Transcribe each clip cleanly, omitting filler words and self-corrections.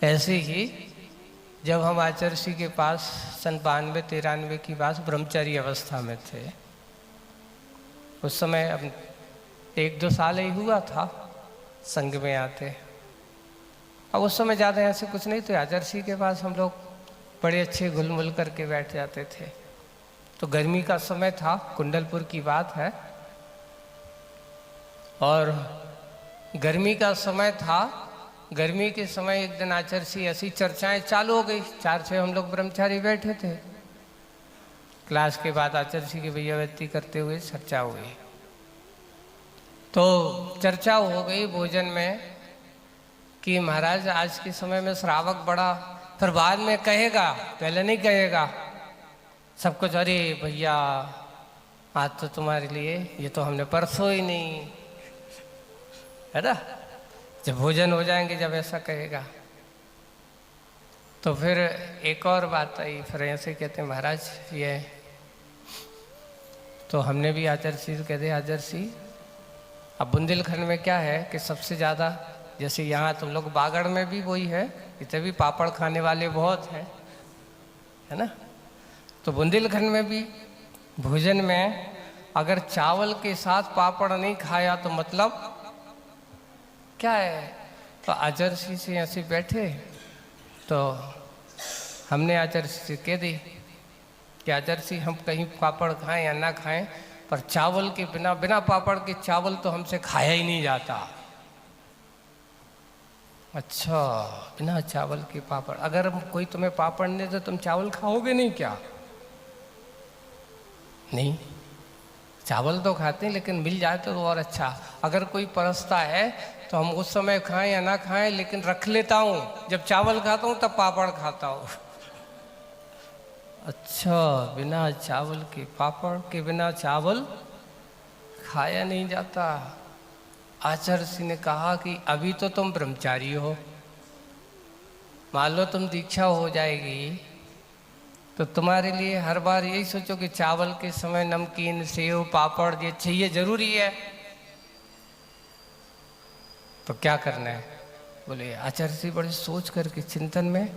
ऐसे ही जब हम आचर्षि के पास सन 92-93 की बात ब्रह्मचारी अवस्था में थे, उस समय अब 1-2 साल ही हुआ था संघ में आते। अब उस समय ज़्यादा ऐसे कुछ नहीं थे। आचर्षि के पास हम लोग बड़े अच्छे घुल मिल करके बैठ जाते थे। तो गर्मी का समय था, कुंडलपुर की बात है, और गर्मी का समय था। गर्मी के समय एक दिन आचर्षि ऐसी चर्चाएं चालू हो गई। 4-6 हम लोग ब्रह्मचारी बैठे थे। क्लास के बाद आचर्षि की भैयावती करते हुए चर्चा हुई। तो चर्चा हो गई भोजन में कि महाराज आज के समय में श्रावक बड़ा, फिर बाद में कहेगा, पहले नहीं कहेगा सब कुछ, अरे भैया आज तो तुम्हारे लिए, ये तो हमने परसों ही नहीं, है ना। जब भोजन हो जाएंगे जब ऐसा कहेगा। तो फिर एक और बात आई, फिर ऐसे कहते हैं महाराज ये, तो हमने भी आचर्षि से कहते आचर्षि अब बुंदेलखंड में क्या है कि सबसे ज़्यादा, जैसे यहाँ तुम लोग बागड़ में भी वही है, इतने भी पापड़ खाने वाले बहुत हैं, है ना। तो बुंदेलखंड में भी भोजन में अगर चावल के साथ पापड़ नहीं खाया तो मतलब क्या है। तो आचर्षि से ऐसे बैठे, तो हमने आचर्षि से कह दी कि आचर्षि हम कहीं पापड़ खाएं या ना खाएं, पर चावल के बिना, बिना पापड़ के चावल तो हमसे खाया ही नहीं जाता। अच्छा, बिना चावल के पापड़, अगर कोई तुम्हें पापड़ नहीं तो तुम चावल खाओगे नहीं क्या? नहीं, चावल तो खाते हैं लेकिन मिल जाए तो और अच्छा। अगर कोई परसता है तो हम उस समय खाएं या ना खाएं, लेकिन रख लेता हूँ, जब चावल खाता हूँ तब पापड़ खाता हूँ। अच्छा, बिना चावल के, पापड़ के बिना चावल खाया नहीं जाता। आचर्षि ने कहा कि अभी तो तुम ब्रह्मचारी हो, मान लो तुम दीक्षा हो जाएगी तो तुम्हारे लिए हर बार यही सोचो कि चावल के समय नमकीन, सेव, पापड़ ये चाहिए, जरूरी है, तो क्या करना है। बोले आचर्षि बड़े सोच करके चिंतन में,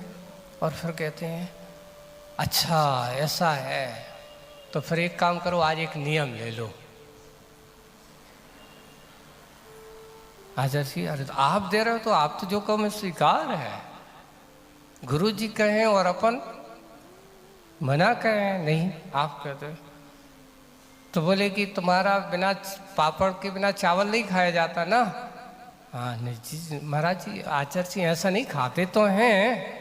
और फिर कहते हैं अच्छा ऐसा है, तो फिर एक काम करो, आज एक नियम ले लो। आचर्षि अरे तो आप दे रहे हो तो आप तो जो कहो मैं स्वीकार है, गुरु जी कहें और अपन मना कहें नहीं, आप कहते हो। तो बोले कि तुम्हारा बिना पापड़ के बिना चावल नहीं खाया जाता ना। हाँ नहीं जी महाराज जी, आचर्षि ऐसा नहीं, खाते तो हैं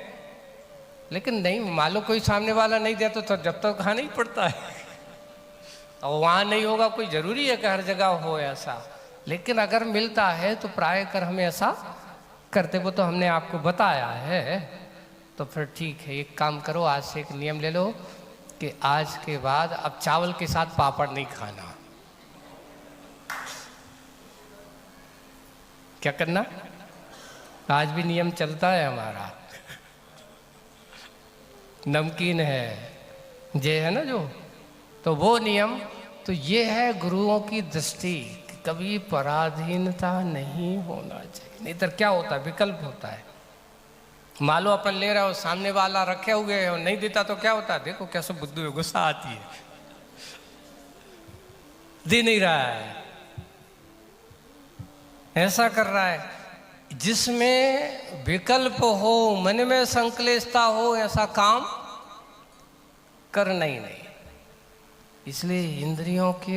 लेकिन नहीं, मान लो कोई सामने वाला नहीं देता तो जब तक खाना ही पड़ता है। और वहाँ नहीं होगा, कोई जरूरी है कि हर जगह हो ऐसा, लेकिन अगर मिलता है तो प्राय कर हमें ऐसा करते, वो तो हमने आपको बताया है। तो फिर ठीक है, एक काम करो, आज से एक नियम ले लो कि आज के बाद अब चावल के साथ पापड़ नहीं खाना। क्या करना, आज भी नियम चलता है हमारा। नमकीन है, ये है ना जो, तो वो नियम, तो ये है गुरुओं की दृष्टि, कभी पराधीनता नहीं होना चाहिए। नहीं तो क्या होता है, विकल्प होता है। मान लो अपन ले रहे हो, सामने वाला रखे हुए है और नहीं देता तो क्या होता है, देखो कैसे बुद्धू है, गुस्सा आती है, दे नहीं रहा है, ऐसा कर रहा है। जिसमें विकल्प हो, मन में संकलेशता हो, ऐसा काम करना ही नहीं। इसलिए इंद्रियों के